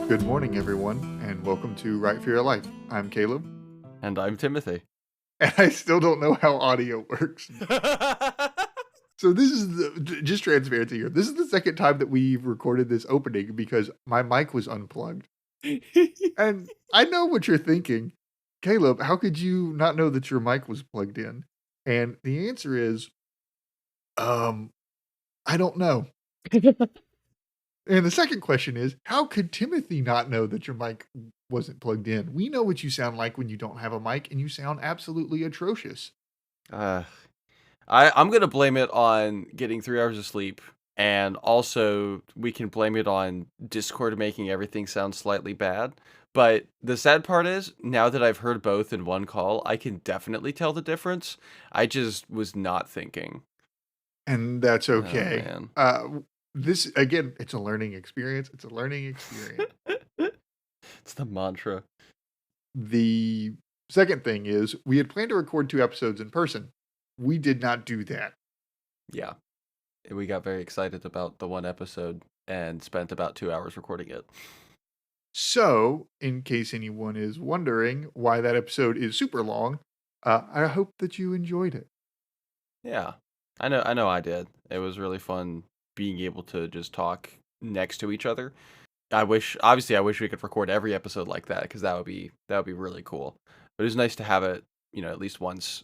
Good morning, everyone, and welcome to Write for Your Life. I'm Caleb, And I'm Timothy. and I still don't know how audio works. So this is just transparency here. This is the second time that we've recorded this opening because my mic was unplugged. And I know what you're thinking. Caleb, how could you not know that your mic was plugged in? And the answer is, um, I don't know. And the second question is, how could Timothy not know that your mic wasn't plugged in? We know what you sound like when you don't have a mic, and you sound absolutely atrocious. uh, I'm gonna blame it on getting 3 hours of sleep, and also we can blame it on Discord making everything sound slightly bad. But the sad part is, now that I've heard both in one call, I can definitely tell the difference. I just was not thinking. And that's Oh okay. man. This again, it's a learning experience. It's a learning experience. It's the mantra. The second thing is we had planned to record 2 episodes in person. We did not do that. Yeah. We got very excited about the one episode and spent about 2 hours recording it. So, in case anyone is wondering why that episode is super long, I hope that you enjoyed it. Yeah. I know I did. It was really fun being able to just talk next to each other. I wish we could record every episode like that because that would be really cool. But it was nice to have it, at least once.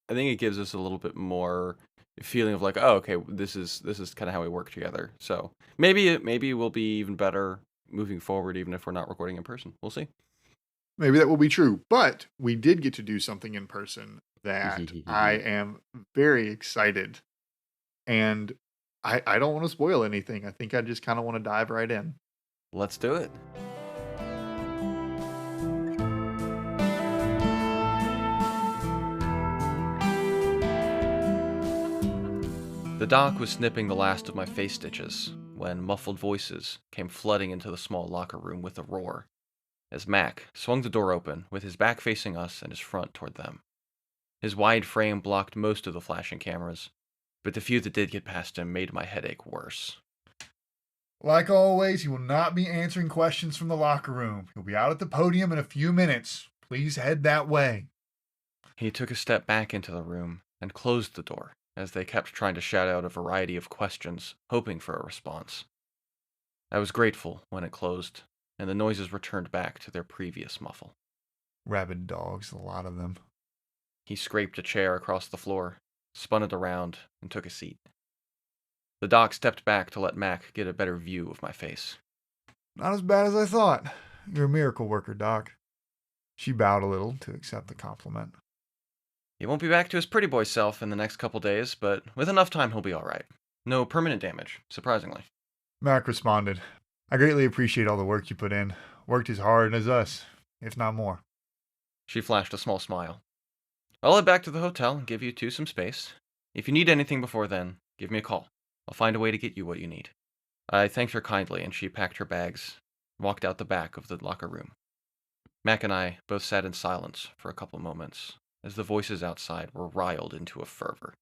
I think it gives us a little bit more feeling of like, oh, okay, this is kind of how we work together. So maybe we'll be even better moving forward, even if we're not recording in person. We'll see. Maybe that will be true, but we did get to do something in person that I am very excited, and I don't want to spoil anything. I think I just kind of want to dive right in. Let's do it. The doc was snipping the last of my face stitches when muffled voices came flooding into the small locker room with a roar, as Mac swung the door open with his back facing us and his front toward them. His wide frame blocked most of the flashing cameras, but the few that did get past him made my headache worse. Like always, he will not be answering questions from the locker room. He'll be out at the podium in a few minutes. Please head that way. He took a step back into the room and closed the door as they kept trying to shout out a variety of questions, hoping for a response. I was grateful when it closed, and the noises returned back to their previous muffle. Rabid dogs, a lot of them. He scraped a chair across the floor, spun it around, and took a seat. The doc stepped back to let Mac get a better view of my face. Not as bad as I thought. You're a miracle worker, Doc. She bowed a little to accept the compliment. He won't be back to his pretty boy self in the next couple days, but with enough time he'll be alright. No permanent damage, surprisingly. Mac responded, I greatly appreciate all the work you put in. Worked as hard as us, if not more. She flashed a small smile. I'll head back to the hotel and give you two some space. If you need anything before then, give me a call. I'll find a way to get you what you need. I thanked her kindly, and she packed her bags, walked out the back of the locker room. Mac and I both sat in silence for a couple moments, as the voices outside were riled into a fervor.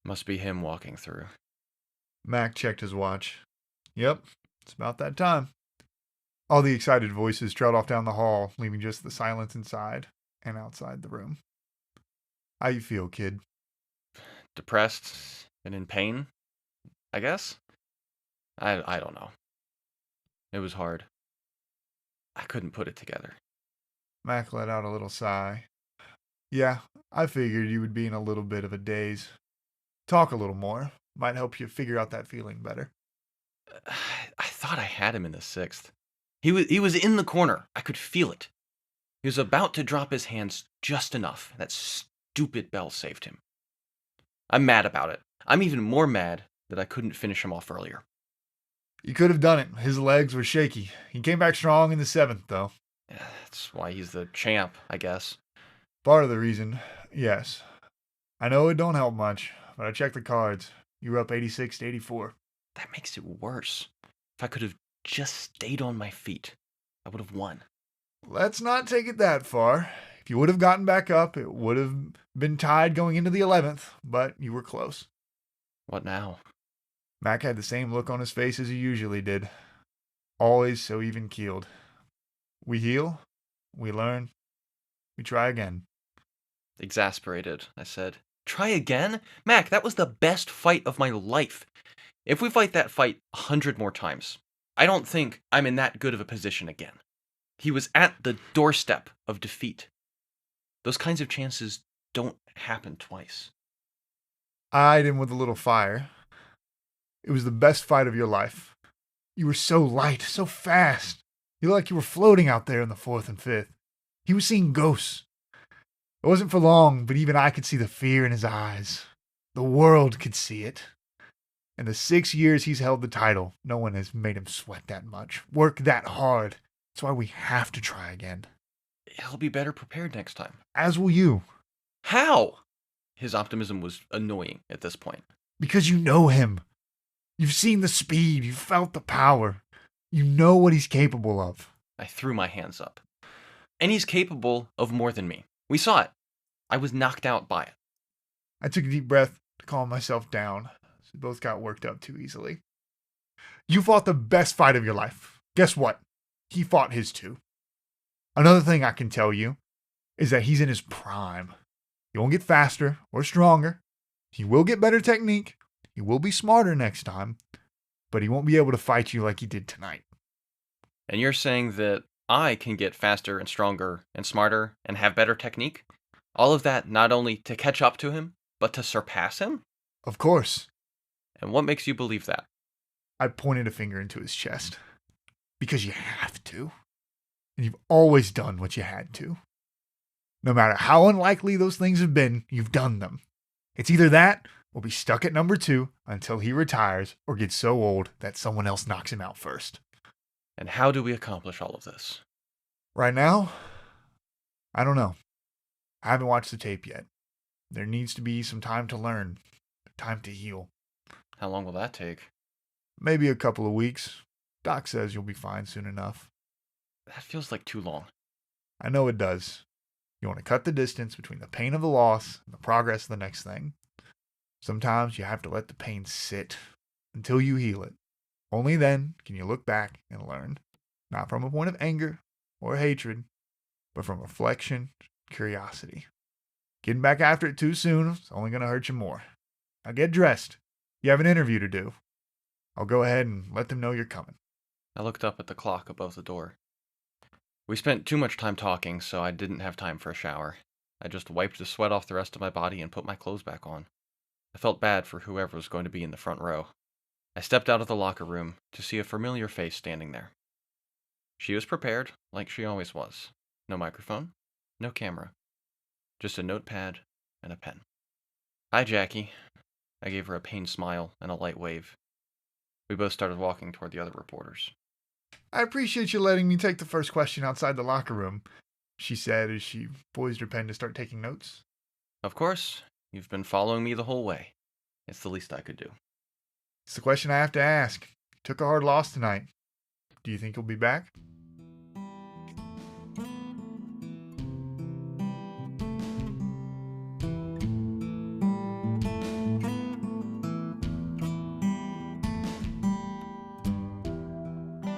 Must be him walking through. Mac checked his watch. Yep, it's about that time. All the excited voices trailed off down the hall, leaving just the silence inside and outside the room. How you feel, kid? Depressed and in pain, I guess? I don't know. It was hard. I couldn't put it together. Mac let out a little sigh. Yeah, I figured you would be in a little bit of a daze. Talk a little more. Might help you figure out that feeling better. I thought I had him in the sixth. He was in the corner. I could feel it. He was about to drop his hands just enough. That stupid bell saved him. I'm mad about it. I'm even more mad that I couldn't finish him off earlier. You could have done it. His legs were shaky. He came back strong in the seventh, though. That's why he's the champ, I guess. Part of the reason, yes. I know it don't help much, but I checked the cards. You were up 86 to 84. That makes it worse. If I could have just stayed on my feet, I would have won. Let's not take it that far. If you would have gotten back up, it would have been tied going into the 11th, but you were close. What now? Mac had the same look on his face as he usually did. Always so even keeled. We heal, we learn, we try again. Exasperated, I said. Try again? Mac, that was the best fight of my life. If we fight that fight 100 more times, I don't think I'm in that good of a position again. He was at the doorstep of defeat. Those kinds of chances don't happen twice. I eyed him with a little fire. It was the best fight of your life. You were so light, so fast. You looked like you were floating out there in the 4th and 5th. He was seeing ghosts. It wasn't for long, but even I could see the fear in his eyes. The world could see it. In the 6 years he's held the title, no one has made him sweat that much, work that hard. That's why we have to try again. He'll be better prepared next time. As will you. How? His optimism was annoying at this point. Because you know him. You've seen the speed, you've felt the power. You know what he's capable of. I threw my hands up. And he's capable of more than me. We saw it. I was knocked out by it. I took a deep breath to calm myself down. So we both got worked up too easily. You fought the best fight of your life. Guess what? He fought his too. Another thing I can tell you is that he's in his prime. He won't get faster or stronger. He will get better technique. He will be smarter next time. But he won't be able to fight you like he did tonight. And you're saying that I can get faster and stronger and smarter and have better technique? All of that not only to catch up to him, but to surpass him? Of course. And what makes you believe that? I pointed a finger into his chest. Because you have to. And you've always done what you had to. No matter how unlikely those things have been, you've done them. It's either that or be stuck at number 2 until he retires or gets so old that someone else knocks him out first. And how do we accomplish all of this? Right now, I don't know. I haven't watched the tape yet. There needs to be some time to learn, time to heal. How long will that take? Maybe a couple of weeks. Doc says you'll be fine soon enough. That feels like too long. I know it does. You want to cut the distance between the pain of the loss and the progress of the next thing. Sometimes you have to let the pain sit until you heal it. Only then can you look back and learn. Not from a point of anger or hatred, but from reflection, curiosity. Getting back after it too soon is only going to hurt you more. Now get dressed. You have an interview to do. I'll go ahead and let them know you're coming. I looked up at the clock above the door. We spent too much time talking, so I didn't have time for a shower. I just wiped the sweat off the rest of my body and put my clothes back on. I felt bad for whoever was going to be in the front row. I stepped out of the locker room to see a familiar face standing there. She was prepared, like she always was. No microphone, no camera. Just a notepad and a pen. Hi, Jackie. I gave her a pained smile and a light wave. We both started walking toward the other reporters. I appreciate you letting me take the first question outside the locker room, she said as she poised her pen to start taking notes. Of course. You've been following me the whole way. It's the least I could do. It's the question I have to ask. Took a hard loss tonight. Do you think he'll be back?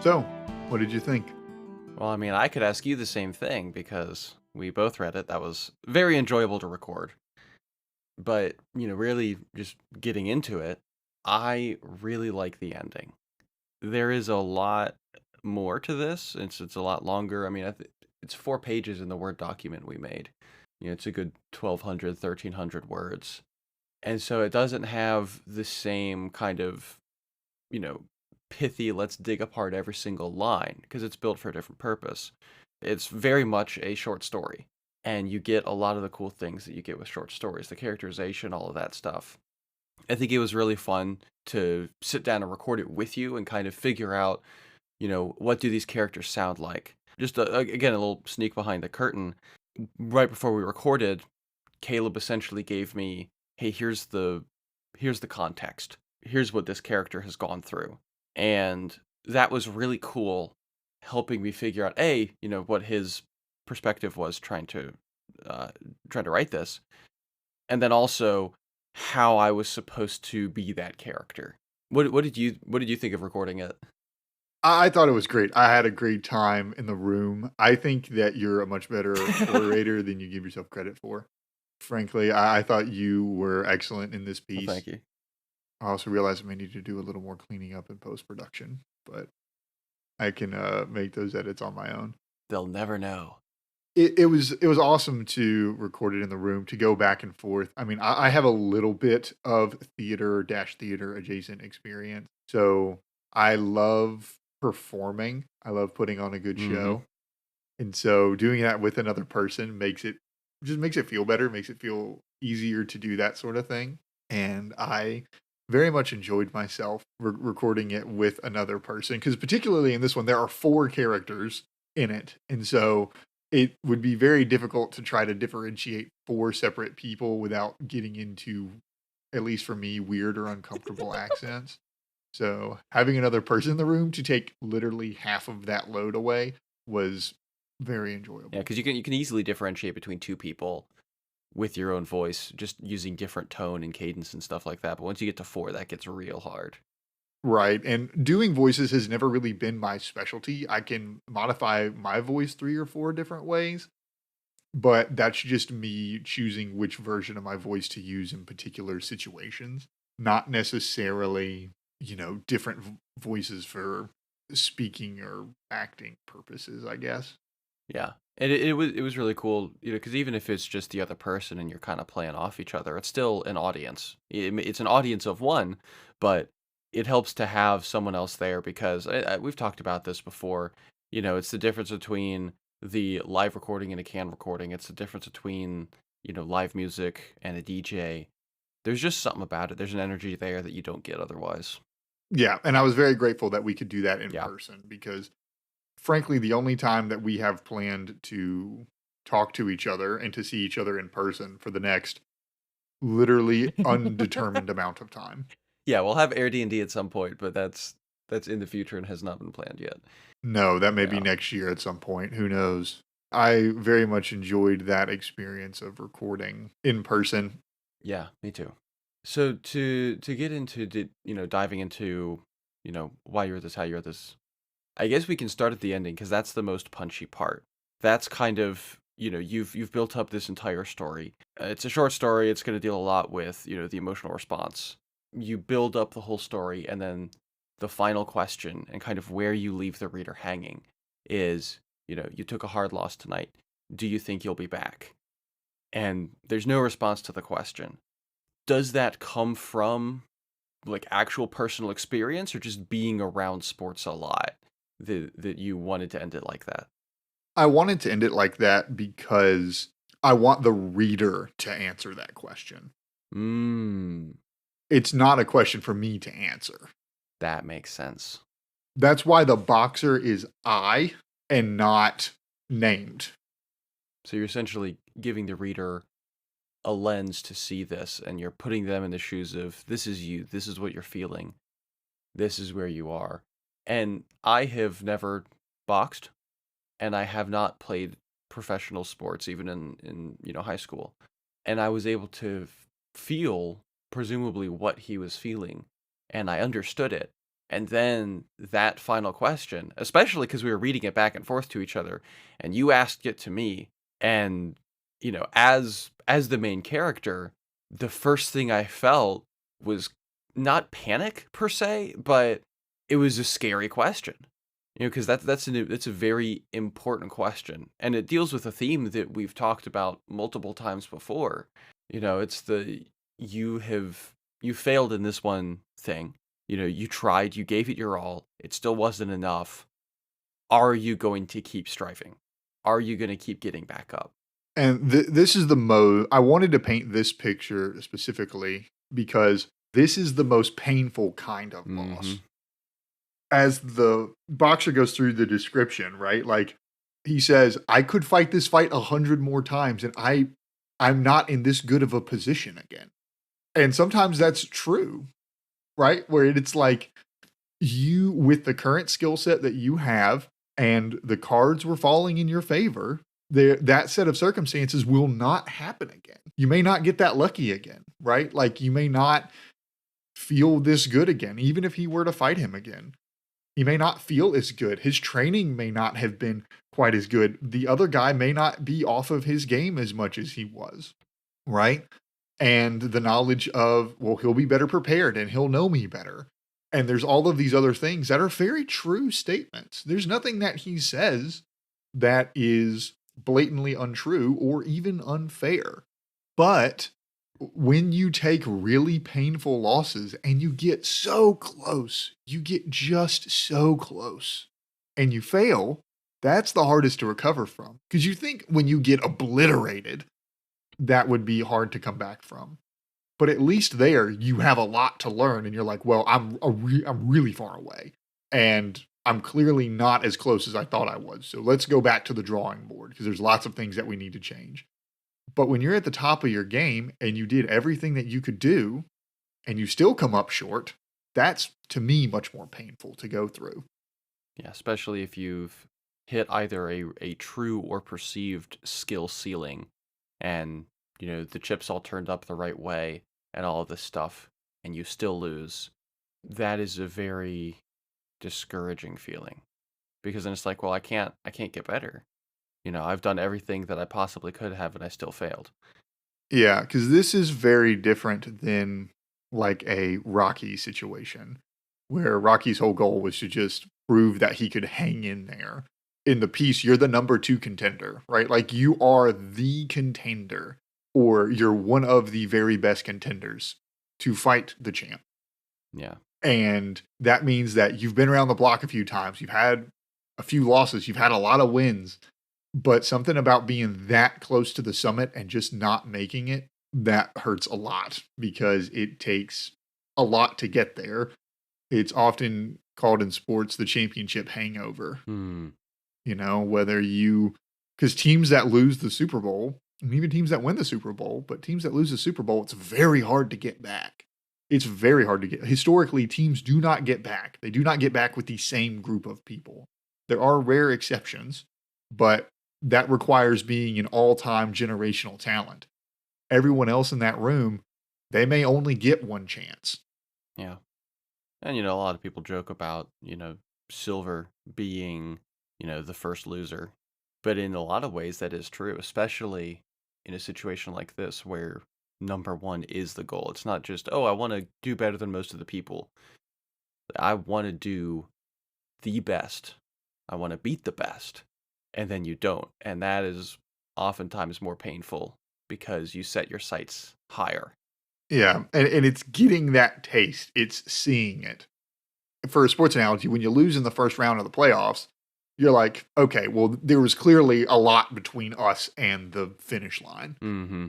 So, what did you think? Well, I mean, I could ask you the same thing because we both read it. That was very enjoyable to record. But, really just getting into it, I really like the ending. There is a lot more to this. It's a lot longer. I mean, it's 4 pages in the Word document we made. It's a good 1,200, 1,300 words. And so it doesn't have the same kind of, pithy, let's dig apart every single line, because it's built for a different purpose. It's very much a short story. And you get a lot of the cool things that you get with short stories, the characterization, all of that stuff. I think it was really fun to sit down and record it with you and kind of figure out, what do these characters sound like? Just, again, a little sneak behind the curtain. Right before we recorded, Caleb essentially gave me, hey, here's the context. Here's what this character has gone through. And that was really cool, helping me figure out, what his perspective was trying to write this, and then also how I was supposed to be that character. What did you think of recording it? I thought it was great. I had a great time in the room. I think that you're a much better orator than you give yourself credit for. Frankly, I thought you were excellent in this Well, piece. thank you. I also realized I may need to do a little more cleaning up in post production, but I can make those edits on my own. They'll never know. It was awesome to record it in the room, to go back and forth. I mean, I have a little bit of theater adjacent experience, so I love performing. I love putting on a good Mm-hmm. show, and so doing that with another person makes it feel better, makes it feel easier to do that sort of thing. And I very much enjoyed myself recording it with another person, because particularly in this one there are four characters in it, and so it would be very difficult to try to differentiate four separate people without getting into, at least for me, weird or uncomfortable accents. So having another person in the room to take literally half of that load away was very Yeah, enjoyable. because you can easily differentiate between two people with your own voice, just using different tone and cadence and stuff like that. But once you get to four, that gets real hard. Right, and doing voices has never really been my specialty. I can modify my voice 3 or 4 different ways, but that's just me choosing which version of my voice to use in particular situations, not necessarily, different voices for speaking or acting purposes, I guess. Yeah. And it was really cool, because even if it's just the other person and you're kind of playing off each other, it's still an audience. It's an audience of one, but it helps to have someone else there because we've talked about this before. It's the difference between the live recording and a can recording. It's the difference between, live music and a DJ. There's just something about it. There's an energy there that you don't get otherwise. Yeah, and I was very grateful that we could do that in Yeah. person, because frankly, the only time that we have planned to talk to each other and to see each other in person for the next literally undetermined amount of time. Yeah, we'll have Airbnb at some point, but that's in the future and has not been planned yet. No, that may be Yeah. next year at some point. Who knows? I very much enjoyed that experience of recording in person. Yeah, me too. So to get into diving into, why you're this, how you're this. I guess we can start at the ending because that's the most punchy part. That's kind of, you've built up this entire story. It's a short story. It's going to deal a lot with, the emotional response. You build up the whole story, and then the final question and kind of where you leave the reader hanging is, you took a hard loss tonight. Do you think you'll be back? And there's no response to the question. Does that come from like actual personal experience or just being around sports a lot that you wanted to end it like that? I wanted to end it like that because I want the reader to answer that question. Mm, It's not a question for me to answer. that makes sense. That's why the boxer is I and not named. So you're essentially giving the reader a lens to see this, and you're putting them in the shoes of this is you, this is what you're feeling, this is where you are. And I have never boxed, and I have not played professional sports even in high school. And I was able to feel presumably what he was feeling, and I understood it. And then that final question, especially because we were reading it back and forth to each other, and you asked it to me, and as the main character, the first thing I felt was not panic per se, but it was a scary question. Because that's a very important question, and it deals with a theme that we've talked about multiple times before. It's you failed in this one thing. You tried, you gave it your all. It still wasn't enough. Are you going to keep striving? Are you going to keep getting back up? And this is the I wanted to paint this picture specifically because this is the most painful kind of Mm-hmm. loss. As the boxer goes through the description, right? Like he says, I could fight this fight 100 more times and I'm not in this good of a position again. And sometimes that's true, right? Where it's like you, with the current skill set that you have and the cards were falling in your favor, there that set of circumstances will not happen again. You may not get that lucky again, right? Like you may not feel this good again, even if he were to fight him again. He may not feel as good. His training may not have been quite as good. The other guy may not be off of his game as much as he was, right? And the knowledge of, well, he'll be better prepared and he'll know me better. And there's all of these other things that are very true statements. There's nothing that he says that is blatantly untrue or even unfair. But when you take really painful losses and you get so close, you get just so close, and you fail, that's the hardest to recover from. Because you think when you get obliterated, that would be hard to come back from. But at least there, you have a lot to learn, and you're like, well, I'm really far away, and I'm clearly not as close as I thought I was. So let's go back to the drawing board because there's lots of things that we need to change. But when you're at the top of your game and you did everything that you could do and you still come up short, that's to me much more painful to go through. Yeah, especially if you've hit either a true or perceived skill ceiling and, the chips all turned up the right way and all of this stuff, and you still lose. That is a very discouraging feeling because then it's like, well, I can't get better. I've done everything that I possibly could have and I still failed. Yeah, because this is very different than like a Rocky situation where Rocky's whole goal was to just prove that he could hang in there. In the piece, you're the number two contender, right? Like you are the contender, or you're one of the very best contenders to fight the champ. Yeah. And that means that you've been around the block a few times, you've had a few losses, you've had a lot of wins, but something about being that close to the summit and just not making it, that hurts a lot because it takes a lot to get there. It's often called in sports the championship hangover. Hmm. Whether because teams that lose the Super Bowl, and even teams that win the Super Bowl, but teams that lose the Super Bowl, it's very hard to get back. It's very hard to get. Historically, teams do not get back. They do not get back with the same group of people. There are rare exceptions, but that requires being an all-time generational talent. Everyone else in that room, they may only get one chance. Yeah. And, a lot of people joke about, Silver being, the first loser. But in a lot of ways, that is true, especially in a situation like this where number one is the goal. It's not just, oh, I want to do better than most of the people. I want to do the best. I want to beat the best. And then you don't. And that is oftentimes more painful because you set your sights higher. Yeah, and it's getting that taste. It's seeing it. For a sports analogy, when you lose in the first round of the playoffs, you're like, okay, well, there was clearly a lot between us and the finish line. Mm-hmm.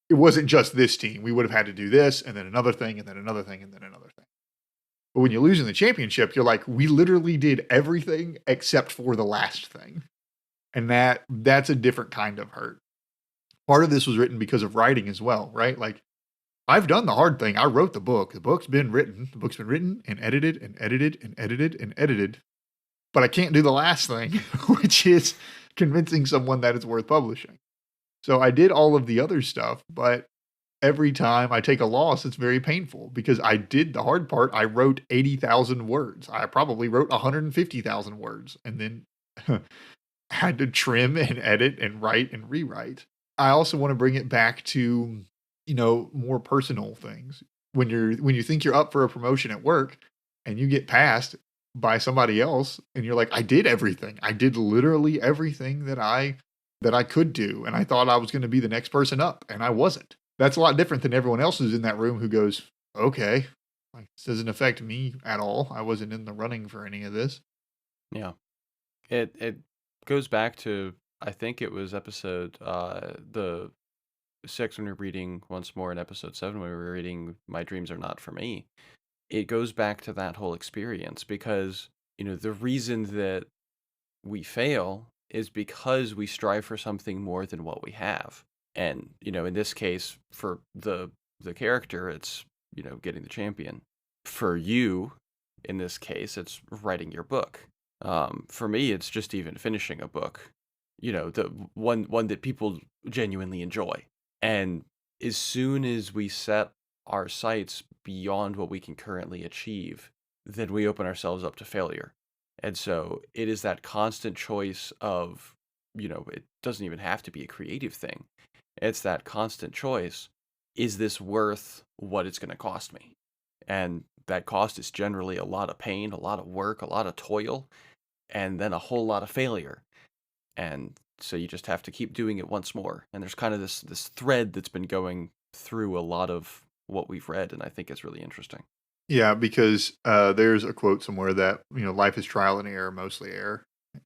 It wasn't just this team. We would have had to do this, and then another thing, and then another thing, and then another thing. But when you lose in the championship, you're like, we literally did everything except for the last thing. And that's a different kind of hurt. Part of this was written because of writing as well, right? Like, I've done the hard thing. I wrote the book. The book's been written. The book's been written and edited and edited and edited and edited. But I can't do the last thing, which is convincing someone that it's worth publishing. So I did all of the other stuff, but every time I take a loss, it's very painful because I did the hard part. I wrote 80,000 words. I probably wrote 150,000 words and then had to trim and edit and write and rewrite. I also want to bring it back to, more personal things. When you think you're up for a promotion at work and you get passed by somebody else and you're like, I did everything. I did literally everything that I could do. And I thought I was going to be the next person up and I wasn't. That's a lot different than everyone else who's in that room who goes, okay, like, this doesn't affect me at all. I wasn't in the running for any of this. Yeah. It goes back to, I think it was episode the 6 when we were reading once more, in episode 7 when we were reading My Dreams Are Not For Me. It goes back to that whole experience because, the reason that we fail is because we strive for something more than what we have. And, in this case, for the character, it's, getting the champion. For you, in this case, it's writing your book. For me, it's just even finishing a book, the one that people genuinely enjoy. And as soon as we set our sights beyond what we can currently achieve, then we open ourselves up to failure. And so it is that constant choice of, it doesn't even have to be a creative thing. It's that constant choice. Is this worth what it's going to cost me? And that cost is generally a lot of pain, a lot of work, a lot of toil, and then a whole lot of failure. And so you just have to keep doing it once more. And there's kind of this thread that's been going through a lot of what we've read, and I think it's really interesting. Yeah, because there's a quote somewhere that, life is trial and error, mostly error.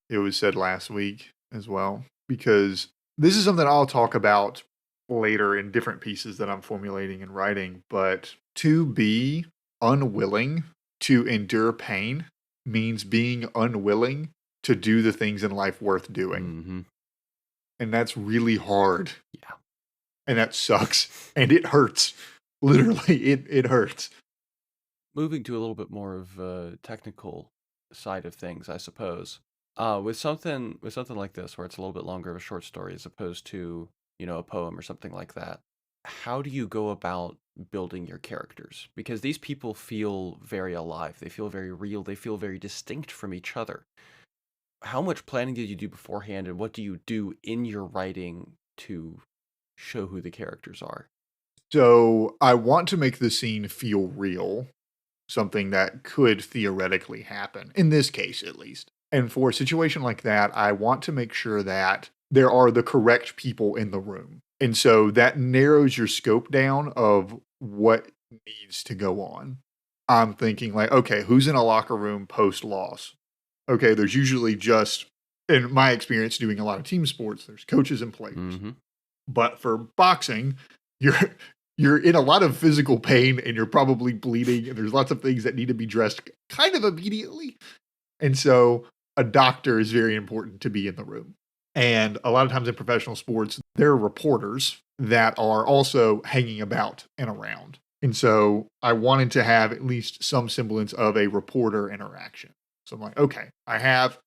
It was said last week as well, because this is something I'll talk about later in different pieces that I'm formulating and writing. But to be unwilling to endure pain means being unwilling to do the things in life worth doing. Mm-hmm. And that's really hard. Yeah. And that sucks. And it hurts. Literally, it hurts. Moving to a little bit more of a technical side of things, I suppose. With something like this, where it's a little bit longer of a short story as opposed to, a poem or something like that, how do you go about building your characters? Because these people feel very alive, they feel very real, they feel very distinct from each other. How much planning did you do beforehand, and what do you do in your writing to show who the characters are? So I want to make the scene feel real, something that could theoretically happen, in this case at least. And for a situation like that, I want to make sure that there are the correct people in the room. And so that narrows your scope down of what needs to go on. I'm thinking, like, okay, who's in a locker room post loss? Okay, there's usually just, in my experience doing a lot of team sports, there's coaches and players. Mm-hmm. But for boxing, you're you're in a lot of physical pain and you're probably bleeding and there's lots of things that need to be dressed kind of immediately. And so a doctor is very important to be in the room. And a lot of times in professional sports, there are reporters that are also hanging about and around. And so I wanted to have at least some semblance of a reporter interaction. So I'm like, okay, I have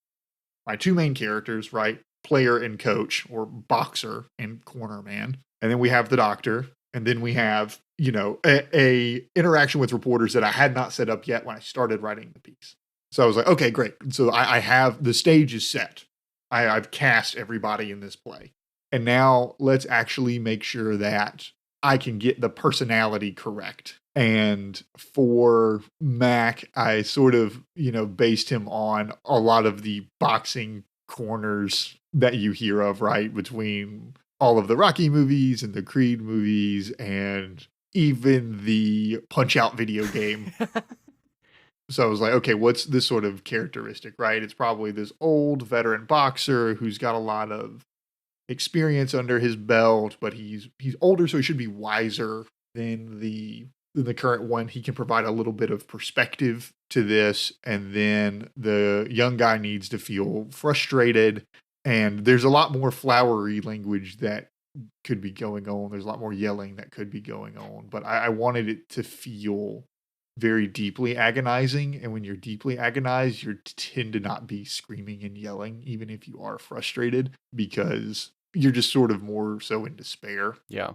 my two main characters, right? Player and coach, or boxer and corner man. And then we have the doctor. And then we have, a interaction with reporters that I had not set up yet when I started writing the piece. So I was like, okay, great. So I have, the stage is set. I've cast everybody in this play. And now let's actually make sure that I can get the personality correct. And for Mac, I sort of, based him on a lot of the boxing corners that you hear of, right? Between all of the Rocky movies and the Creed movies and even the Punch-Out video game. So I was like, okay, what's this sort of characteristic, right? It's probably this old veteran boxer who's got a lot of experience under his belt, but he's older, so he should be wiser than the current one. He can provide a little bit of perspective to this, and then the young guy needs to feel frustrated. And there's a lot more flowery language that could be going on. There's a lot more yelling that could be going on, but I wanted it to feel very deeply agonizing. And when you're deeply agonized, you tend to not be screaming and yelling, even if you are frustrated, because you're just sort of more so in despair. Yeah.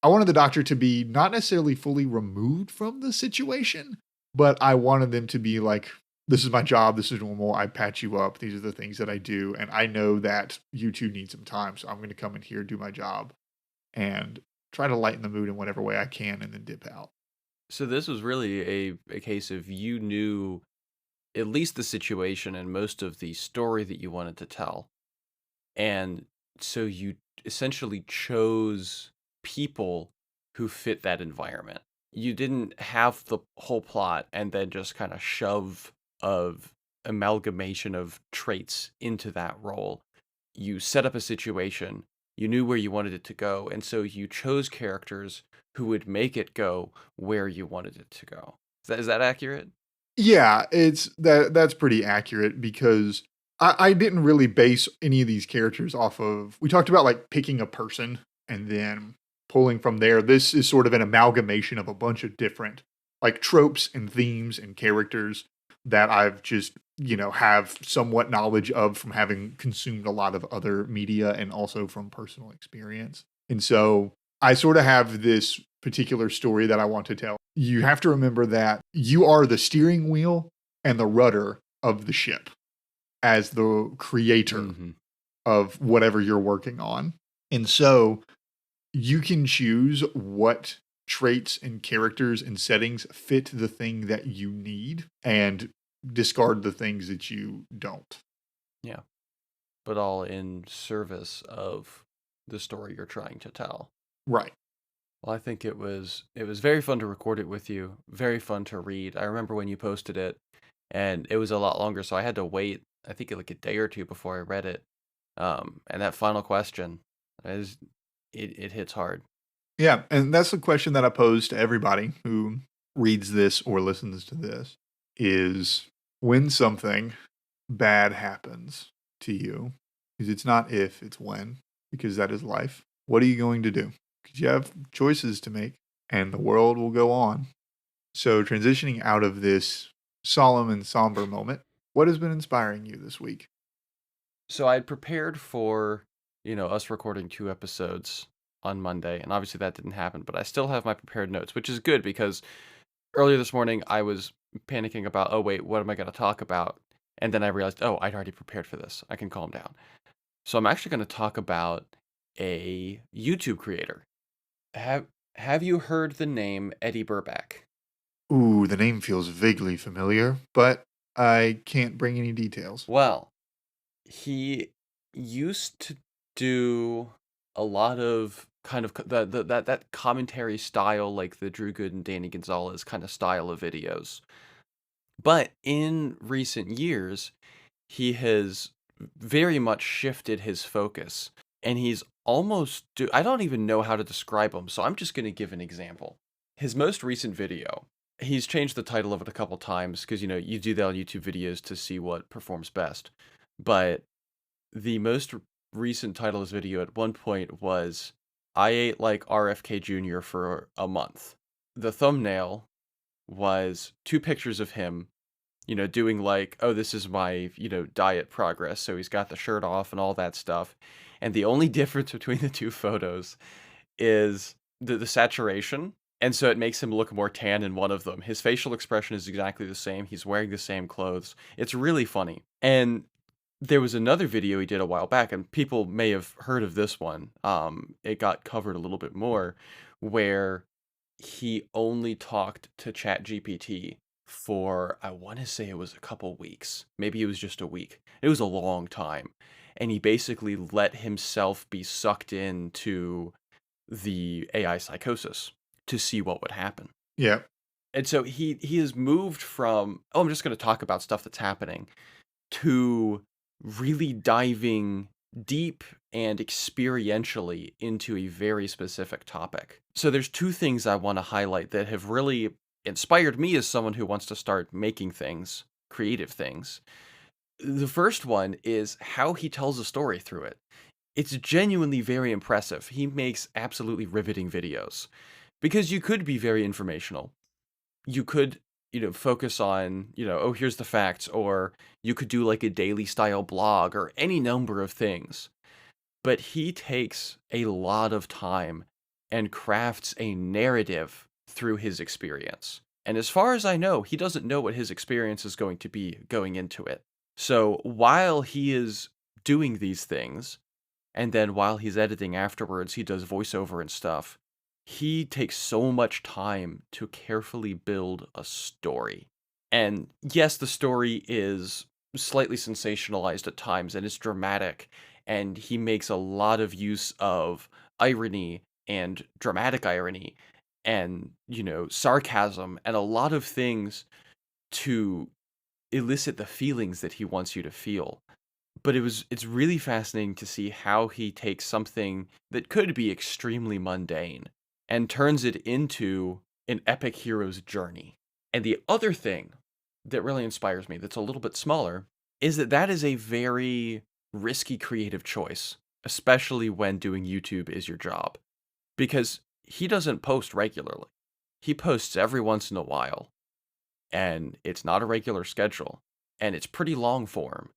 I wanted the doctor to be not necessarily fully removed from the situation, but I wanted them to be like, this is my job. This is normal. I patch you up. These are the things that I do. And I know that you two need some time. So I'm going to come in here, do my job, and try to lighten the mood in whatever way I can, and then dip out. So this was really a case of you knew at least the situation and most of the story that you wanted to tell. And so you essentially chose people who fit that environment. You didn't have the whole plot and then just kind of shove of amalgamation of traits into that role. You set up a situation, you knew where you wanted it to go, and so you chose characters who would make it go where you wanted it to go. Is that accurate? Yeah, that's pretty accurate, because I didn't really base any of these characters off of, we talked about like picking a person and then pulling from there. This is sort of an amalgamation of a bunch of different like tropes and themes and characters that I've just, have somewhat knowledge of from having consumed a lot of other media and also from personal experience. And so I sort of have this particular story that I want to tell. You have to remember that you are the steering wheel and the rudder of the ship. as the creator Mhm. of whatever you're working on. And so you can choose what traits and characters and settings fit the thing that you need and discard the things that you don't. Yeah. But all in service of the story you're trying to tell. Right. Well, I think it was very fun to record it with you, very fun to read. I remember when you posted it, and it was a lot longer, so I had to wait, I think like a day or two before I read it. And that final question is it hits hard. Yeah. And that's the question that I pose to everybody who reads this or listens to this is when something bad happens to you, because it's not if, it's when, because that is life. What are you going to do? Because you have choices to make and the world will go on. So, transitioning out of this solemn and somber moment, what has been inspiring you this week? So I had prepared for, us recording 2 episodes on Monday, and obviously that didn't happen, but I still have my prepared notes, which is good because earlier this morning I was panicking about, oh wait, what am I going to talk about? And then I realized, oh, I'd already prepared for this. I can calm down. So I'm actually going to talk about a YouTube creator. Have have you heard the name Eddie Burback? Ooh, the name feels vaguely familiar, but I can't bring any details. Well, he used to do a lot of kind of that commentary style, like the Drew Good and Danny Gonzalez kind of style of videos. But in recent years, he has very much shifted his focus, and he's almost I don't even know how to describe him, so I'm just going to give an example. His most recent video, he's changed the title of it a couple times because you do that on YouTube videos to see what performs best. But the most recent title of his video at one point was I ate like RFK Jr. for a month. The thumbnail was two pictures of him, doing like, oh, this is my, diet progress. So he's got the shirt off and all that stuff. And the only difference between the two photos is the saturation. And so it makes him look more tan in one of them. His facial expression is exactly the same. He's wearing the same clothes. It's really funny. And there was another video he did a while back, and people may have heard of this one. It got covered a little bit more, where he only talked to ChatGPT for, I want to say it was a couple weeks. Maybe it was just a week. It was a long time. And he basically let himself be sucked into the AI psychosis to see what would happen. Yeah. And so he has moved from, oh, I'm just going to talk about stuff that's happening, to really diving deep and experientially into a very specific topic. So there's two things I want to highlight that have really inspired me as someone who wants to start making things, creative things. The first one is how he tells a story through it. It's genuinely very impressive. He makes absolutely riveting videos because you could be very informational. You could, focus on, oh, here's the facts, or you could do like a daily style blog or any number of things. But he takes a lot of time and crafts a narrative through his experience. And as far as I know, he doesn't know what his experience is going to be going into it. So while he is doing these things, and then while he's editing afterwards, he does voiceover and stuff. He takes so much time to carefully build a story. And yes, the story is slightly sensationalized at times and it's dramatic. And he makes a lot of use of irony and dramatic irony and, sarcasm and a lot of things to elicit the feelings that he wants you to feel. But it's really fascinating to see how he takes something that could be extremely mundane and turns it into an epic hero's journey. And the other thing that really inspires me that's a little bit smaller is that is a very risky creative choice, especially when doing YouTube is your job, because he doesn't post regularly. He posts every once in a while, and it's not a regular schedule, and it's pretty long form,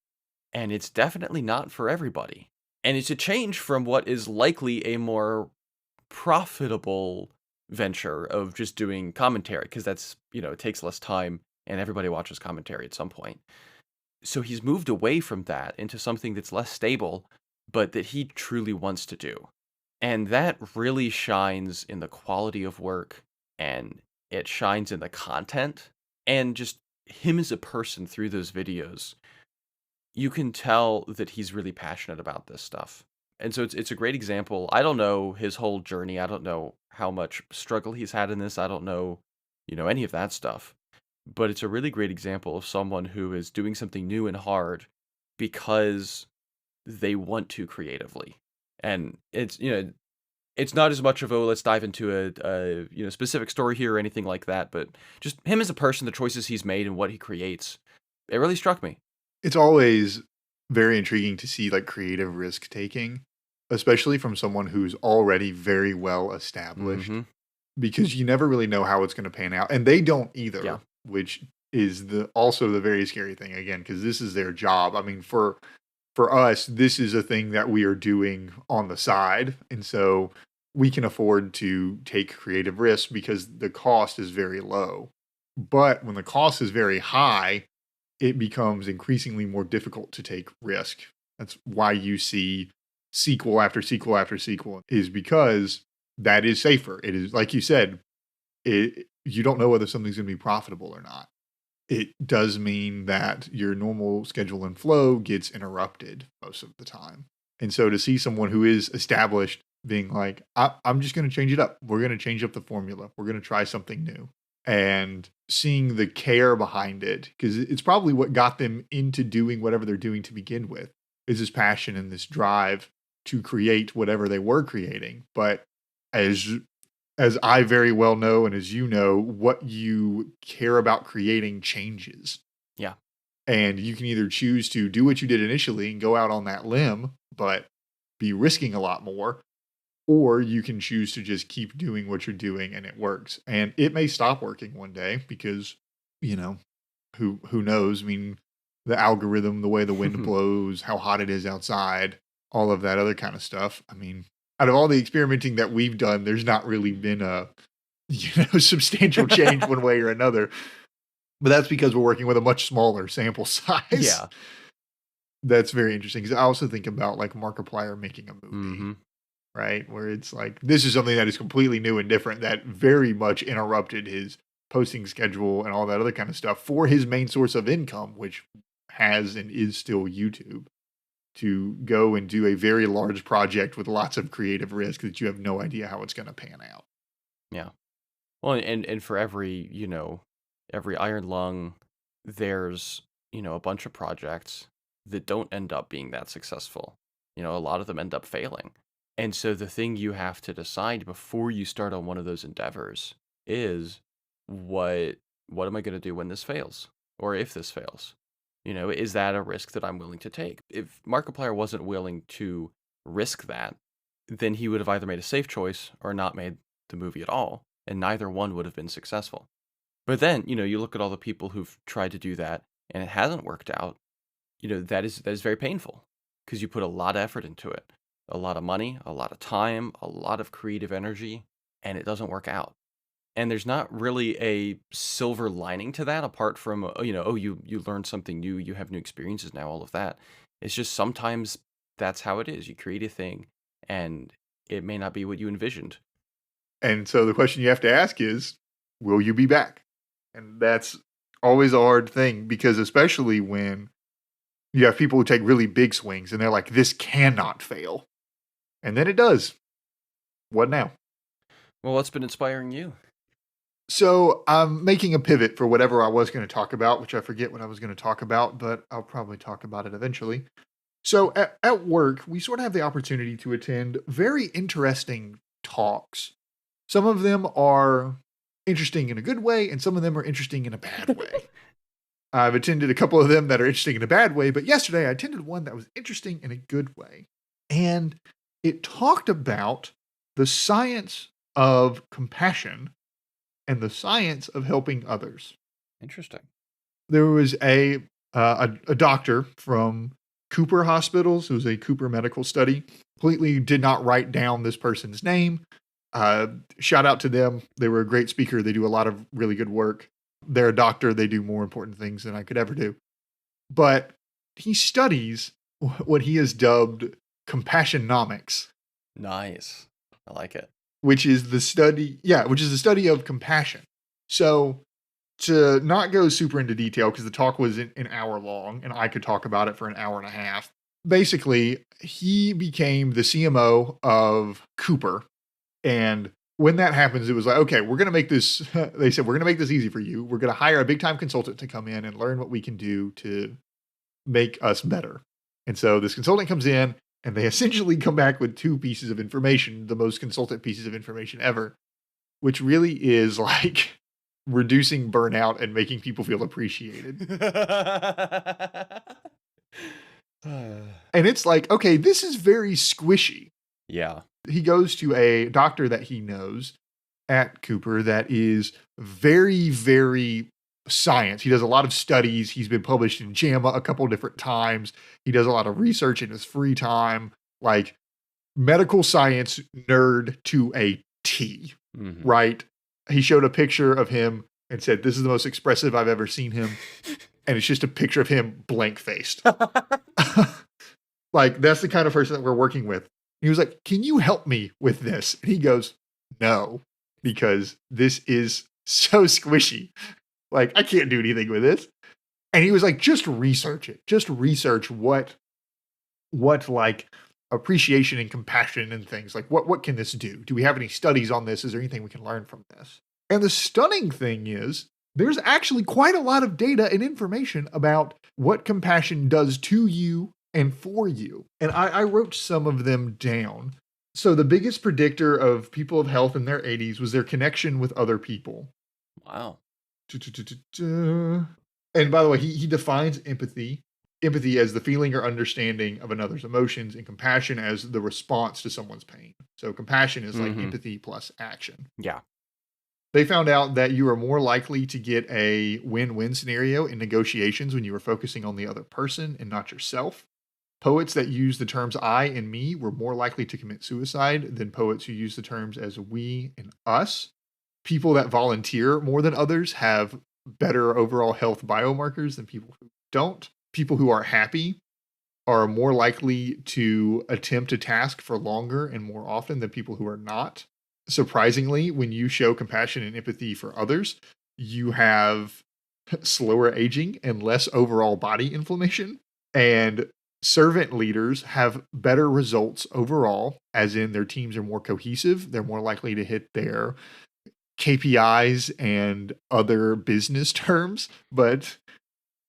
and it's definitely not for everybody. And it's a change from what is likely a more profitable venture of just doing commentary, because that's, it takes less time and everybody watches commentary at some point. So he's moved away from that into something that's less stable, but that he truly wants to do. And that really shines in the quality of work, and it shines in the content, and just him as a person through those videos. You can tell that he's really passionate about this stuff. And so it's a great example. I don't know his whole journey. I don't know how much struggle he's had in this. I don't know, any of that stuff. But it's a really great example of someone who is doing something new and hard because they want to creatively. And it's not as much of, oh, let's dive into a specific story here or anything like that, but just him as a person, the choices he's made and what he creates. It really struck me. It's always very intriguing to see like creative risk taking, especially from someone who's already very well established, Mm-hmm. because you never really know how it's going to pan out, and they don't Yeah. either, which is also the very scary thing again, because this is their job. I mean, for us, this is a thing that we are doing on the side, and so we can afford to take creative risks because the cost is very low. But when the cost is very high, it becomes increasingly more difficult to take risk. That's why you see sequel after sequel after sequel, is because that is safer. It is, like you said, you don't know whether something's going to be profitable or not. It does mean that your normal schedule and flow gets interrupted most of the time. And so to see someone who is established being like, I'm just going to change it up. We're going to change up the formula. We're going to try something new. And seeing the care behind it, because it's probably what got them into doing whatever they're doing to begin with, is this passion and this drive to create whatever they were creating. But as I very well know, and as you know, what you care about creating changes. Yeah. And you can either choose to do what you did initially and go out on that limb, but be risking a lot more, or you can choose to just keep doing what you're doing and it works. And it may stop working one day because, you know, who knows? I mean, the algorithm, the way the wind blows, how hot it is outside, all of that other kind of stuff. I mean, out of all the experimenting that we've done, there's not really been a substantial change one way or another. But that's because we're working with a much smaller sample size. Yeah. That's very interesting, because I also think about like Markiplier making a movie, Mm-hmm. right? Where it's like, this is something that is completely new and different that very much interrupted his posting schedule and all that other kind of stuff for his main source of income, which has and is still YouTube, to go and do a very large project with lots of creative risk that you have no idea how it's going to pan out. Yeah. Well, and for every Iron Lung, there's, a bunch of projects that don't end up being that successful. A lot of them end up failing. And so the thing you have to decide before you start on one of those endeavors is, what am I going to do when this fails? Or if this fails? Is that a risk that I'm willing to take? If Markiplier wasn't willing to risk that, then he would have either made a safe choice or not made the movie at all, and neither one would have been successful. But then, you look at all the people who've tried to do that and it hasn't worked out. That is very painful, because you put a lot of effort into it, a lot of money, a lot of time, a lot of creative energy, and it doesn't work out. And there's not really a silver lining to that, apart from, you learned something new, you have new experiences now, all of that. It's just sometimes that's how it is. You create a thing and it may not be what you envisioned. And so the question you have to ask is, will you be back? And that's always a hard thing, because especially when you have people who take really big swings and they're like, this cannot fail. And then it does. What now? Well, what's been inspiring you? So I'm making a pivot for whatever I was going to talk about, which I forget what I was going to talk about, but I'll probably talk about it eventually. So at work, we sort of have the opportunity to attend very interesting talks. Some of them are interesting in a good way, and some of them are interesting in a bad way. I've attended a couple of them that are interesting in a bad way, but yesterday I attended one that was interesting in a good way. And it talked about the science of compassion and the science of helping others. Interesting. There was a doctor from Cooper Hospitals. It was a Cooper medical study. Completely did not write down this person's name. Shout out to them. They were a great speaker. They do a lot of really good work. They're a doctor. They do more important things than I could ever do. but he studies what he has dubbed compassionomics. Nice. I like it. Which is the study of compassion. So to not go super into detail, because the talk was an hour long and I could talk about it for an hour and a half. Basically, he became the CMO of Cooper. And when that happens, it was like, okay, we're going to make this, they said, we're going to make this easy for you. We're going to hire a big time consultant to come in and learn what we can do to make us better. And so this consultant comes in and they essentially come back with 2 pieces of information, the most consultant pieces of information ever, which really is like reducing burnout and making people feel appreciated. And it's like, okay, this is very squishy. Yeah. He goes to a doctor that he knows at Cooper that is very, very science. He does a lot of studies. He's been published in JAMA a couple different times. He does a lot of research in his free time, like medical science nerd to a T, right? He showed a picture of him and said, "This is the most expressive I've ever seen him." And it's just a picture of him blank faced. Like, that's the kind of person that we're working with. He was like, "Can you help me with this?" And he goes, "No, because this is so squishy. Like, I can't do anything with this." And he was like, "Just research it. Just research what like appreciation and compassion and things like what can this do? Do we have any studies on this? Is there anything we can learn from this?" And the stunning thing is there's actually quite a lot of data and information about what compassion does to you and for you. And I wrote some of them down. So the biggest predictor of people of health in their 80s was their connection with other people. Wow. And by the way, he defines empathy as the feeling or understanding of another's emotions, and compassion as the response to someone's pain. So compassion is like empathy plus action. Yeah. They found out that you are more likely to get a win-win scenario in negotiations when you are focusing on the other person and not yourself. Poets that use the terms I and me were more likely to commit suicide than poets who use the terms as we and us. People that volunteer more than others have better overall health biomarkers than people who don't. People who are happy are more likely to attempt a task for longer and more often than people who are not. Surprisingly, when you show compassion and empathy for others, you have slower aging and less overall body inflammation. And servant leaders have better results overall, as in their teams are more cohesive. They're more likely to hit their KPIs and other business terms, but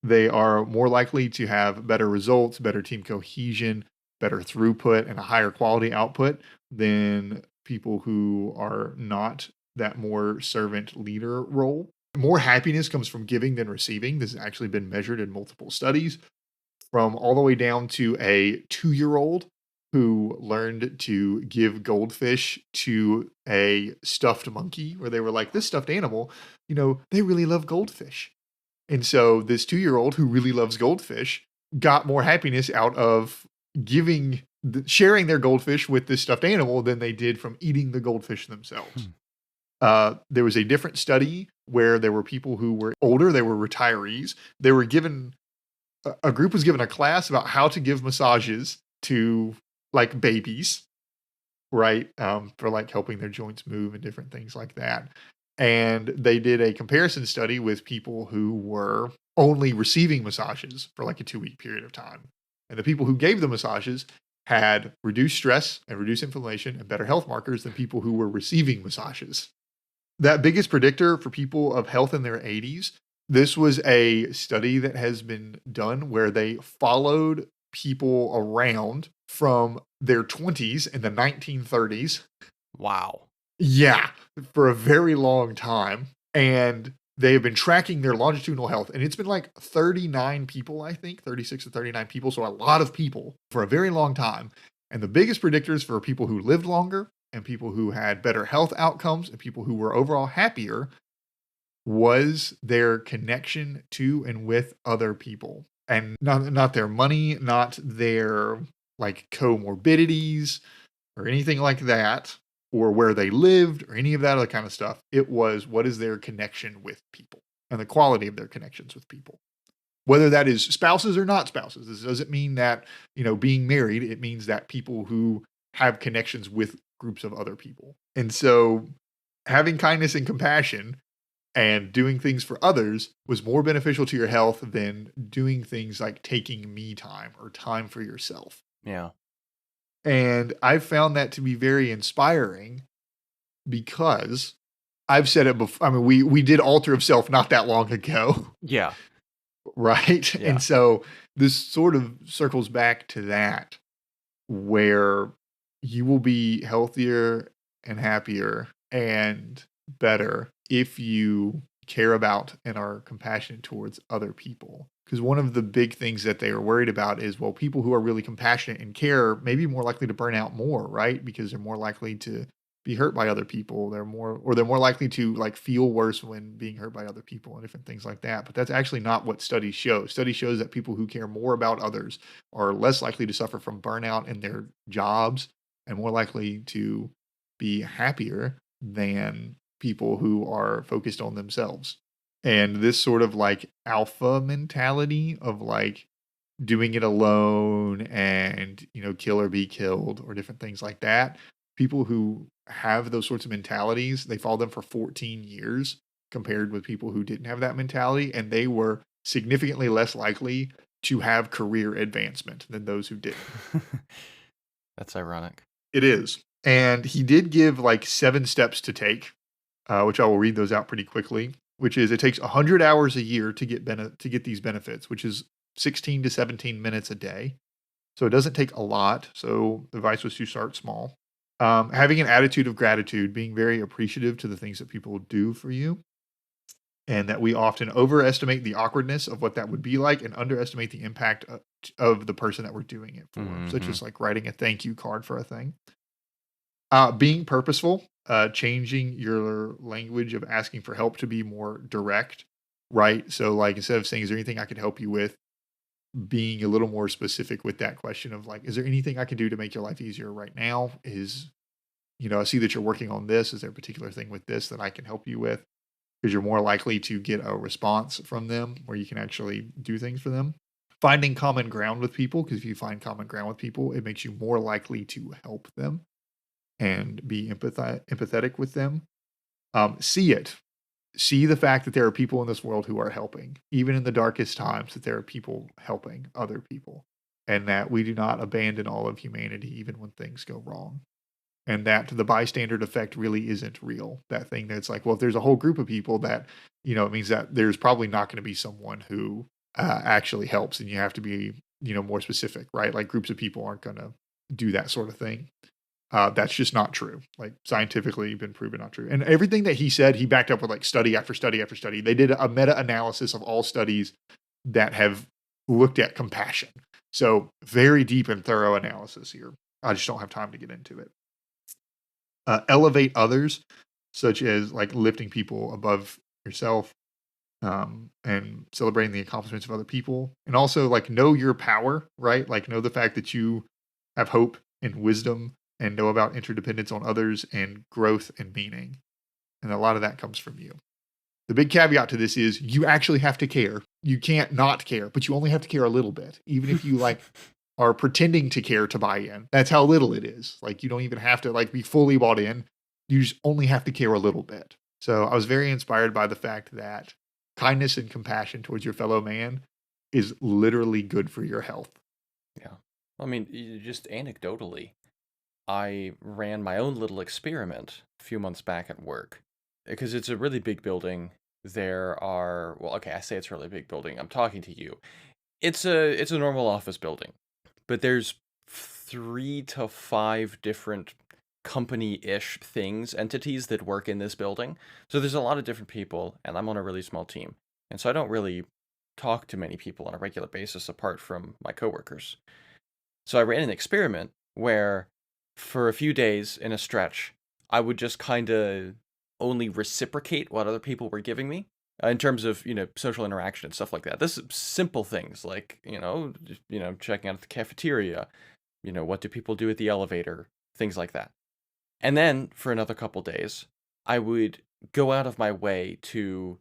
they are more likely to have better results, better team cohesion, better throughput, and a higher quality output than people who are not that more servant leader role. More happiness comes from giving than receiving. This has actually been measured in multiple studies, from all the way down to a 2-year-old who learned to give goldfish to a stuffed monkey, where they were like, this stuffed animal, they really love goldfish. And so this 2-year-old who really loves goldfish got more happiness out of sharing their goldfish with this stuffed animal than they did from eating the goldfish themselves. There was a different study where there were people who were older, they were retirees. They were given, a group was given a class about how to give massages to like babies, right? For like helping their joints move and different things like that. And they did a comparison study with people who were only receiving massages for like a 2-week period of time. And the people who gave the massages had reduced stress and reduced inflammation and better health markers than people who were receiving massages. That biggest predictor for people of health in their 80s, this was a study that has been done where they followed people around from their 20s in the 1930s. Wow. Yeah, for a very long time. And they have been tracking their longitudinal health. And it's been like 39 people, I think, 36 to 39 people. So a lot of people for a very long time. And the biggest predictors for people who lived longer and people who had better health outcomes and people who were overall happier was their connection to and with other people. And not their money, not their like comorbidities or anything like that, or where they lived or any of that other kind of stuff. It was, what is their connection with people and the quality of their connections with people. whether that is spouses or not spouses. This doesn't mean that, being married, it means that people who have connections with groups of other people. And so having kindness and compassion and doing things for others was more beneficial to your health than doing things like taking me time or time for yourself. Yeah. And I've found that to be very inspiring because I've said it before. I mean, we did Altar of Self not that long ago, Yeah. right? Yeah. And so this sort of circles back to that, where you will be healthier and happier and better if you care about and are compassionate towards other people. Because one of the big things that they are worried about is, well, people who are really compassionate and care may be more likely to burn out more, right? Because they're more likely to be hurt by other people. They're more likely to like feel worse when being hurt by other people and different things like that. But that's actually not what studies show. Studies shows that people who care more about others are less likely to suffer from burnout in their jobs and more likely to be happier than people who are focused on themselves. And this sort of like alpha mentality of like doing it alone and, kill or be killed or different things like that. People who have those sorts of mentalities, they follow them for 14 years compared with people who didn't have that mentality. And they were significantly less likely to have career advancement than those who didn't. That's ironic. It is. And he did give like 7 steps to take, which I will read those out pretty quickly, which is it takes 100 hours a year to get these benefits, which is 16 to 17 minutes a day. So it doesn't take a lot. So the advice was to start small. Having an attitude of gratitude, being very appreciative to the things that people do for you, and that we often overestimate the awkwardness of what that would be like and underestimate the impact of the person that we're doing it for, such as like writing a thank you card for a thing. Being purposeful, changing your language of asking for help to be more direct, right? So like instead of saying, is there anything I could help you with? Being a little more specific with that question of like, is there anything I can do to make your life easier right now? I see that you're working on this. Is there a particular thing with this that I can help you with? Because you're more likely to get a response from them where you can actually do things for them. Finding common ground with people, because if you find common ground with people, it makes you more likely to help them and be empathetic with them. See the fact that there are people in this world who are helping, even in the darkest times, that there are people helping other people, and that we do not abandon all of humanity even when things go wrong. And that the bystander effect really isn't real. That thing that's like, well, if there's a whole group of people that, it means that there's probably not going to be someone who actually helps, and you have to be, more specific, right? Like groups of people aren't going to do that sort of thing. That's just not true. Like scientifically been proven not true. And everything that he said, he backed up with like study after study after study. They did a meta-analysis of all studies that have looked at compassion. So very deep and thorough analysis here. I just don't have time to get into it. Elevate others, such as like lifting people above yourself, and celebrating the accomplishments of other people. And also like know your power, right? Like know the fact that you have hope and wisdom, and know about interdependence on others and growth and meaning. And a lot of that comes from you. The big caveat to this is you actually have to care. You can't not care, but you only have to care a little bit. Even if you like are pretending to care to buy in, that's how little it is. Like you don't even have to like be fully bought in. You just only have to care a little bit. So I was very inspired by the fact that kindness and compassion towards your fellow man is literally good for your health. Yeah. I mean, just anecdotally, I ran my own little experiment a few months back at work because it's a really big building. There are, well, okay, I say it's a really big building. I'm talking to you. It's a normal office building, but there's 3 to 5 different company-ish entities that work in this building. So there's a lot of different people, and I'm on a really small team. And so I don't really talk to many people on a regular basis apart from my coworkers. So I ran an experiment where for a few days in a stretch, I would just kind of only reciprocate what other people were giving me in terms of, social interaction and stuff like that. This is simple things like, checking out at the cafeteria, what do people do at the elevator, things like that. And then for another couple days, I would go out of my way to,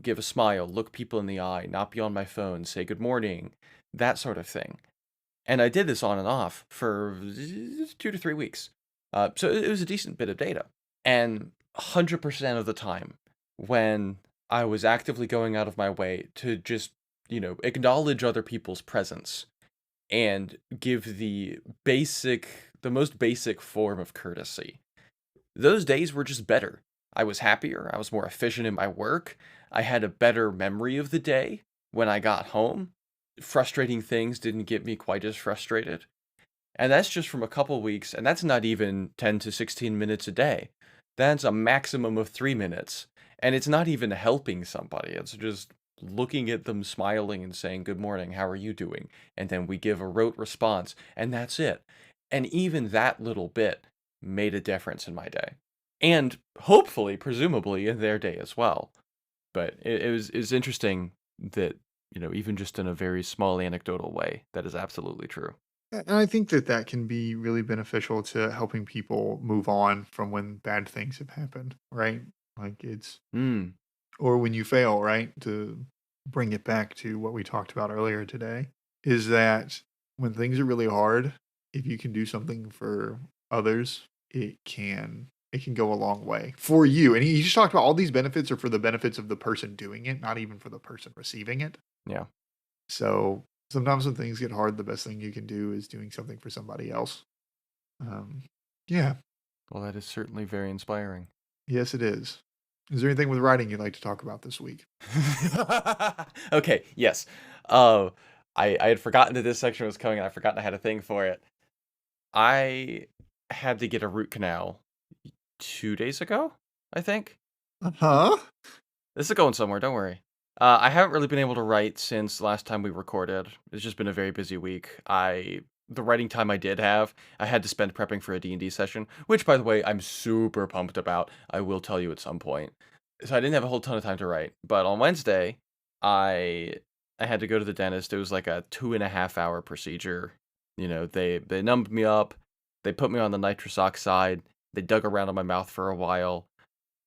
give a smile, look people in the eye, not be on my phone, say good morning, that sort of thing. And I did this on and off for 2 to 3 weeks. So it was a decent bit of data. And 100% of the time, when I was actively going out of my way to just, acknowledge other people's presence and give the most basic form of courtesy, those days were just better. I was happier. I was more efficient in my work. I had a better memory of the day when I got home. Frustrating things didn't get me quite as frustrated. And that's just from a couple weeks, and that's not even 10 to 16 minutes a day. That's a maximum of 3 minutes. And it's not even helping somebody, it's just looking at them smiling and saying, "Good morning, how are you doing?" And then we give a rote response, and that's it. And even that little bit made a difference in my day. And hopefully, presumably, in their day as well. But it was interesting that, even just in a very small anecdotal way, that is absolutely true. And I think that that can be really beneficial to helping people move on from when bad things have happened, right? Like it's Mm, or when you fail, right? To bring it back to what we talked about earlier today, is that when things are really hard, if you can do something for others, it can go a long way for you. And he just talked about all these benefits are for the benefits of the person doing it, not even for the person receiving it. yeah. So sometimes when things get hard, the best thing you can do is doing something for somebody else. Um, yeah, Well, that is certainly very inspiring. yes, it is. Is there anything with writing you'd like to talk about this week? Okay, yes. Uh, I had forgotten that this section was coming, and I forgot I had a thing for it. I had to get a root canal 2 days ago, I think. Huh? This is going somewhere, don't worry. I haven't really been able to write since the last time we recorded. It's just been a very busy week. The writing time I did have, I had to spend prepping for a D&D session, which, by the way, I'm super pumped about. I will tell you at some point. So I didn't have a whole ton of time to write. But on Wednesday, I I had to go to the dentist. It was like a 2.5 hour procedure. They numbed me up. They put me on the nitrous oxide. They dug around in my mouth for a while.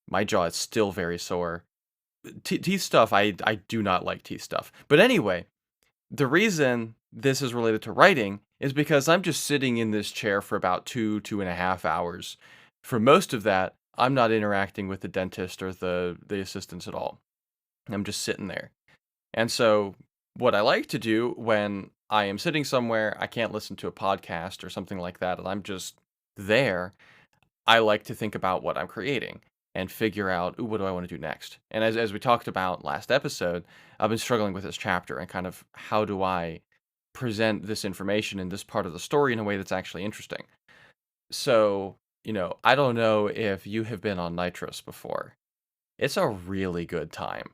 My jaw is still very sore. Teeth stuff, I do not like teeth stuff. But anyway, the reason this is related to writing is because I'm just sitting in this chair for about 2.5 hours. For most of that, I'm not interacting with the dentist or the assistants at all. I'm just sitting there. And so, what I like to do when I am sitting somewhere, I can't listen to a podcast or something like that, and I'm just there, I like to think about what I'm creating and figure out, ooh, what do I want to do next? And as we talked about last episode, I've been struggling with this chapter and kind of how do I present this information in this part of the story in a way that's actually interesting. So, I don't know if you have been on Nitros before. It's a really good time.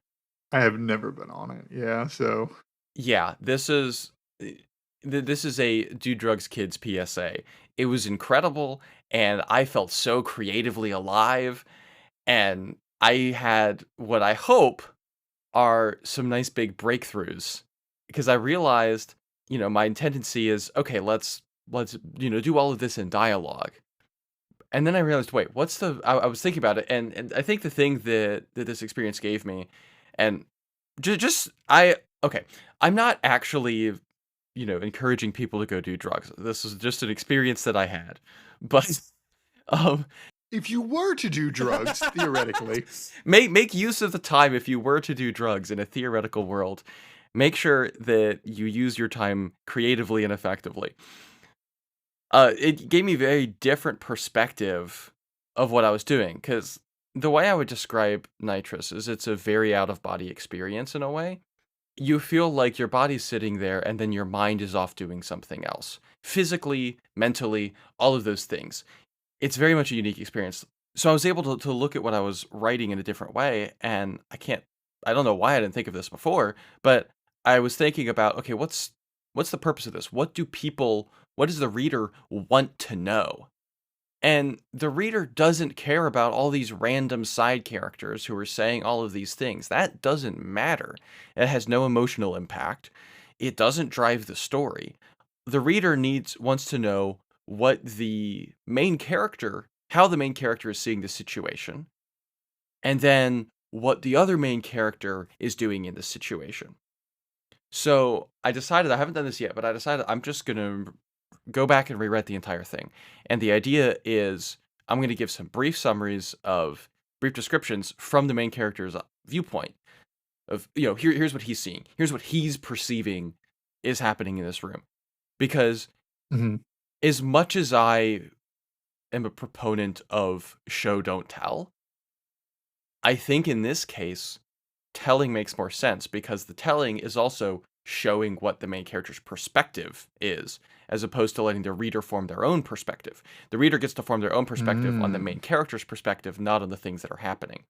I have never been on it. Yeah, so Yeah, this is a do drugs kids PSA. It was incredible and I felt so creatively alive. And I had what I hope are some nice big breakthroughs because I realized, my tendency is okay, let's do all of this in dialogue. And then I realized, wait, I was thinking about it and I think the thing that this experience gave me and just I okay, I'm not actually, encouraging people to go do drugs. This is just an experience that I had. But um if you were to do drugs, theoretically, make use of the time if you were to do drugs in a theoretical world. Make sure that you use your time creatively and effectively. It gave me a very different perspective of what I was doing because the way I would describe nitrous is it's a very out of body experience in a way. You feel like your body's sitting there and then your mind is off doing something else. Physically, mentally, all of those things. It's very much a unique experience. So I was able to look at what I was writing in a different way, and I don't know why I didn't think of this before, but I was thinking about, okay, what's the purpose of this? What does the reader want to know? And the reader doesn't care about all these random side characters who are saying all of these things. That doesn't matter. It has no emotional impact. It doesn't drive the story. The reader wants to know how the main character is seeing the situation, and then what the other main character is doing in this situation. So I decided, I haven't done this yet, but I decided I'm just going to go back and rewrite the entire thing. And the idea is I'm going to give some brief summaries of brief descriptions from the main character's viewpoint of, here's what he's seeing. Here's what he's perceiving is happening in this room. Because Mhm. as much as I am a proponent of show don't tell, I think in this case, telling makes more sense because the telling is also showing what the main character's perspective is, as opposed to letting the reader form their own perspective. The reader gets to form their own perspective on the main character's perspective, not on the things that are happening.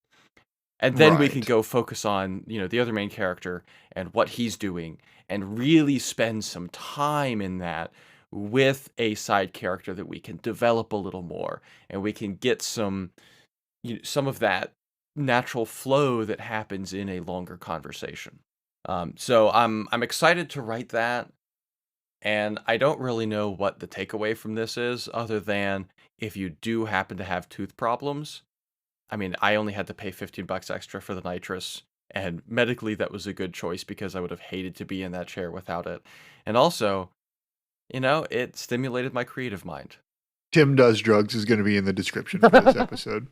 And then we can Right. go focus on, the other main character and what he's doing and really spend some time in that with a side character that we can develop a little more and we can get some of that natural flow that happens in a longer conversation. So I'm excited to write that, and I don't really know what the takeaway from this is, other than if you do happen to have tooth problems. I mean, I only had to pay $15 extra for the nitrous, and medically that was a good choice because I would have hated to be in that chair without it. And also, it stimulated my creative mind. Tim Does Drugs is going to be in the description for this episode.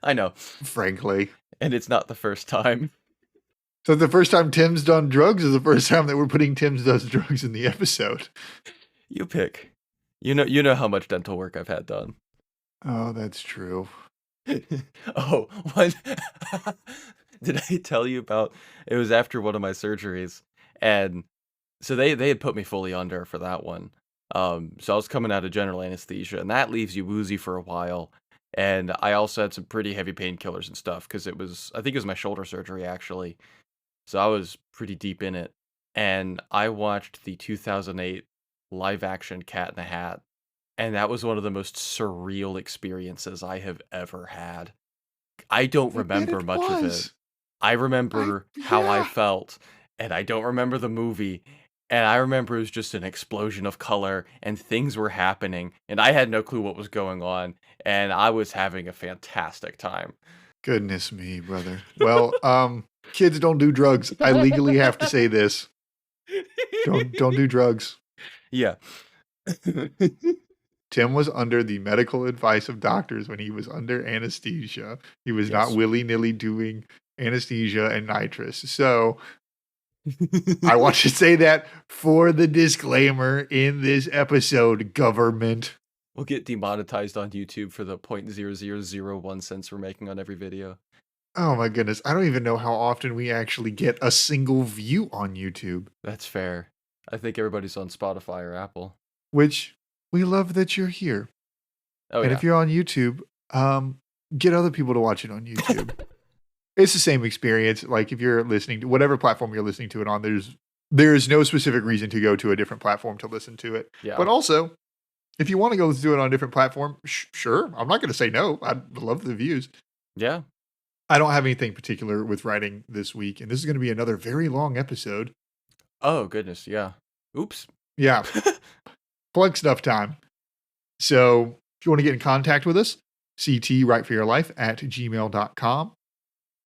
I know. Frankly. And it's not the first time. So the first time Tim's done drugs is the first time that we're putting Tim's Does Drugs in the episode. You pick. You know how much dental work I've had done. Oh, that's true. Oh, what? Did I tell you about? It was after one of my surgeries, and so they had put me fully under for that one. So I was coming out of general anesthesia, and that leaves you woozy for a while. And I also had some pretty heavy painkillers and stuff because I think it was my shoulder surgery actually. So I was pretty deep in it, and I watched the 2008 live action Cat in the Hat. And that was one of the most surreal experiences I have ever had. I don't remember much of it. I remember how I felt, and I don't remember the movie. And I remember it was just an explosion of color, and things were happening, and I had no clue what was going on, and I was having a fantastic time. Goodness me, brother. Well, kids don't do drugs. I legally have to say this. Don't do drugs. Yeah. Tim was under the medical advice of doctors when he was under anesthesia. He was not willy-nilly doing anesthesia and nitrous. So I want to say that for the disclaimer in this episode, government. We'll get demonetized on YouTube for the 0.0001 cents we're making on every video. Oh my goodness. I don't even know how often we actually get a single view on YouTube. That's fair. I think everybody's on Spotify or Apple. Which we love that you're here. Oh, and yeah. if you're on YouTube, get other people to watch it on YouTube. It's the same experience. Like if you're listening to whatever platform you're listening to it on, there's no specific reason to go to a different platform to listen to it. Yeah. But also, if you want to go do it on a different platform, sure. I'm not going to say no. I'd love the views. Yeah. I don't have anything particular with writing this week, and this is going to be another very long episode. Oh, goodness. Yeah. Oops. Yeah. Plug stuff time. So if you want to get in contact with us, ctwriteforyourlife@gmail.com.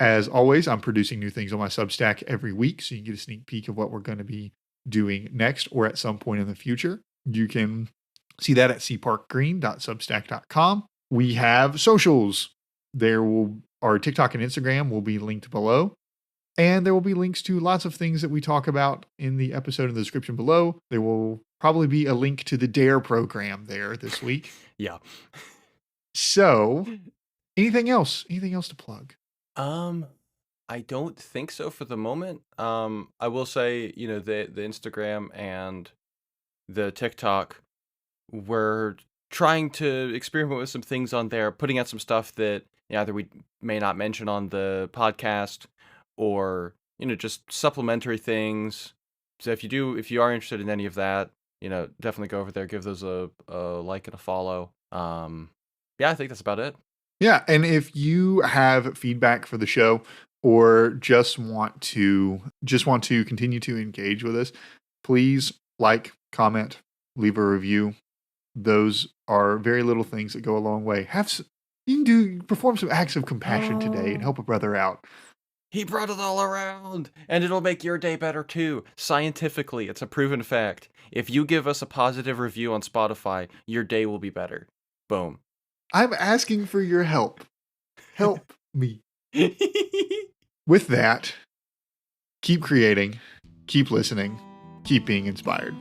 As always, I'm producing new things on my Substack every week, so you can get a sneak peek of what we're going to be doing next or at some point in the future. You can see that at cparkgreen.substack.com. We have socials. Our TikTok and Instagram will be linked below. And there will be links to lots of things that we talk about in the episode in the description below. There will probably be a link to the DARE program there this week. Yeah. So, anything else? Anything else to plug? I don't think so for the moment. I will say, the Instagram and the TikTok, we're trying to experiment with some things on there, putting out some stuff that either we may not mention on the podcast or, just supplementary things. So if you are interested in any of that, definitely go over there, give those a like and a follow. Yeah, I think that's about it. Yeah, and if you have feedback for the show or just want to continue to engage with us, please like, comment, leave a review. Those are very little things that go a long way. You can perform some acts of compassion today and help a brother out. He brought it all around, and it'll make your day better too. Scientifically, it's a proven fact. If you give us a positive review on Spotify, your day will be better. Boom. I'm asking for your help. Help me. With that, keep creating, keep listening, keep being inspired.